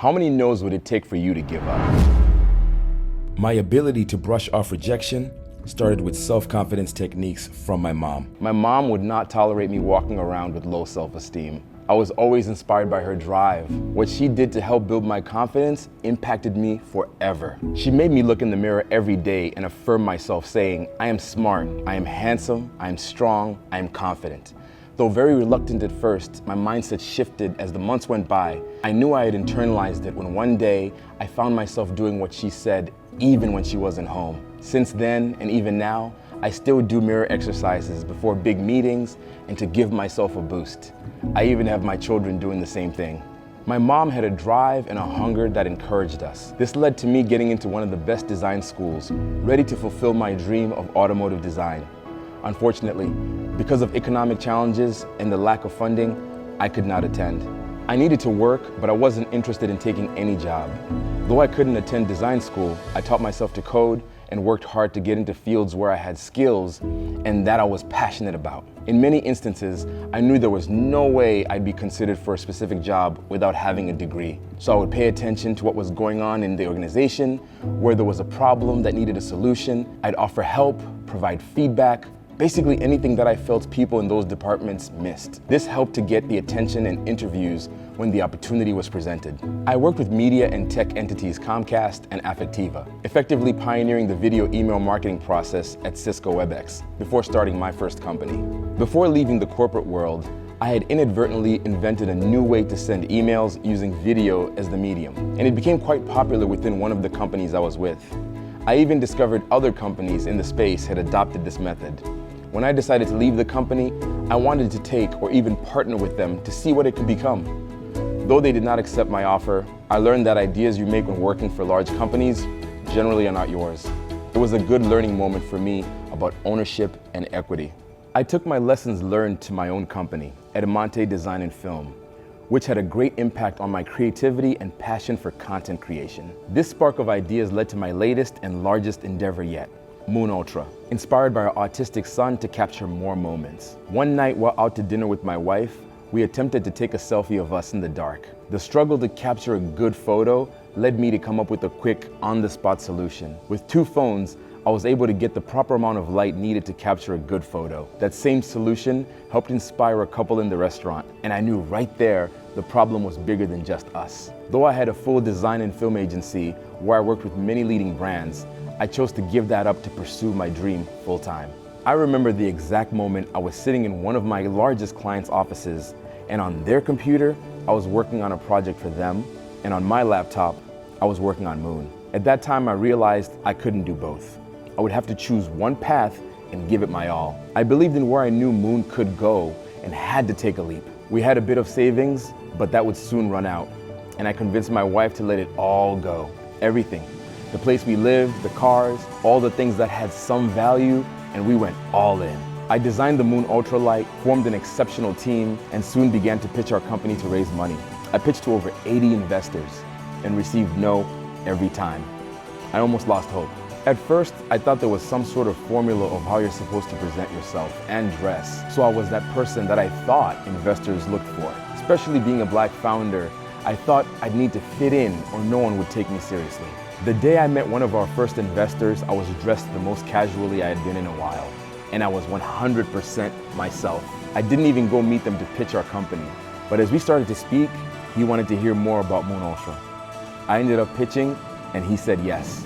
How many no's would it take for you to give up? My ability to brush off rejection started with self-confidence techniques from my mom. My mom would not tolerate me walking around with low self-esteem. I was always inspired by her drive. What she did to help build my confidence impacted me forever. She made me look in the mirror every day and affirm myself, saying, I am smart, I am handsome, I am strong, I am confident. Though very reluctant at first, my mindset shifted as the months went by. I knew I had internalized it when one day I found myself doing what she said, even when she wasn't home. Since then, and even now, I still do mirror exercises before big meetings and to give myself a boost. I even have my children doing the same thing. My mom had a drive and a hunger that encouraged us. This led to me getting into one of the best design schools, ready to fulfill my dream of automotive design. Unfortunately, because of economic challenges and the lack of funding, I could not attend. I needed to work, but I wasn't interested in taking any job. Though I couldn't attend design school, I taught myself to code and worked hard to get into fields where I had skills and that I was passionate about. In many instances, I knew there was no way I'd be considered for a specific job without having a degree. So I would pay attention to what was going on in the organization, where there was a problem that needed a solution. I'd offer help, provide feedback, basically anything that I felt people in those departments missed. This helped to get the attention and interviews when the opportunity was presented. I worked with media and tech entities Comcast and Affectiva, effectively pioneering the video email marketing process at Cisco WebEx before starting my first company. Before leaving the corporate world, I had inadvertently invented a new way to send emails using video as the medium, and it became quite popular within one of the companies I was with. I even discovered other companies in the space had adopted this method. When I decided to leave the company, I wanted to take or even partner with them to see what it could become. Though they did not accept my offer, I learned that ideas you make when working for large companies generally are not yours. It was a good learning moment for me about ownership and equity. I took my lessons learned to my own company, Ed Design and Film, which had a great impact on my creativity and passion for content creation. This spark of ideas led to my latest and largest endeavor yet, MOON Ultra, inspired by our autistic son to capture more moments. One night while out to dinner with my wife, we attempted to take a selfie of us in the dark. The struggle to capture a good photo led me to come up with a quick, on-the-spot solution. With 2 phones, I was able to get the proper amount of light needed to capture a good photo. That same solution helped inspire a couple in the restaurant, and I knew right there the problem was bigger than just us. Though I had a full design and film agency where I worked with many leading brands, I chose to give that up to pursue my dream full-time. I remember the exact moment I was sitting in one of my largest clients' offices, and on their computer, I was working on a project for them, and on my laptop, I was working on Moon. At that time, I realized I couldn't do both. I would have to choose one path and give it my all. I believed in where I knew Moon could go and had to take a leap. We had a bit of savings, but that would soon run out, and I convinced my wife to let it all go. Everything. The place we lived, the cars, all the things that had some value, and we went all in. I designed the MOON UltraLight, formed an exceptional team, and soon began to pitch our company to raise money. I pitched to over 80 investors and received no every time. I almost lost hope. At first, I thought there was some sort of formula of how you're supposed to present yourself and dress. So I was that person that I thought investors looked for. Especially being a black founder, I thought I'd need to fit in or no one would take me seriously. The day I met one of our first investors, I was dressed the most casually I had been in a while. And I was 100% myself. I didn't even go meet them to pitch our company. But as we started to speak, he wanted to hear more about MOON Ultra. I ended up pitching and he said yes.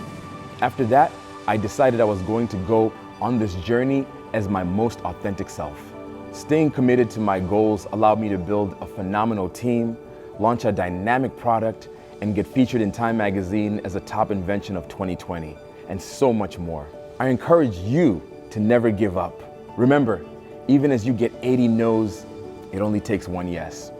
After that, I decided I was going to go on this journey as my most authentic self. Staying committed to my goals allowed me to build a phenomenal team, launch a dynamic product, and get featured in Time Magazine as a top invention of 2020, and so much more. I encourage you to never give up. Remember, even as you get 80 no's, it only takes one yes.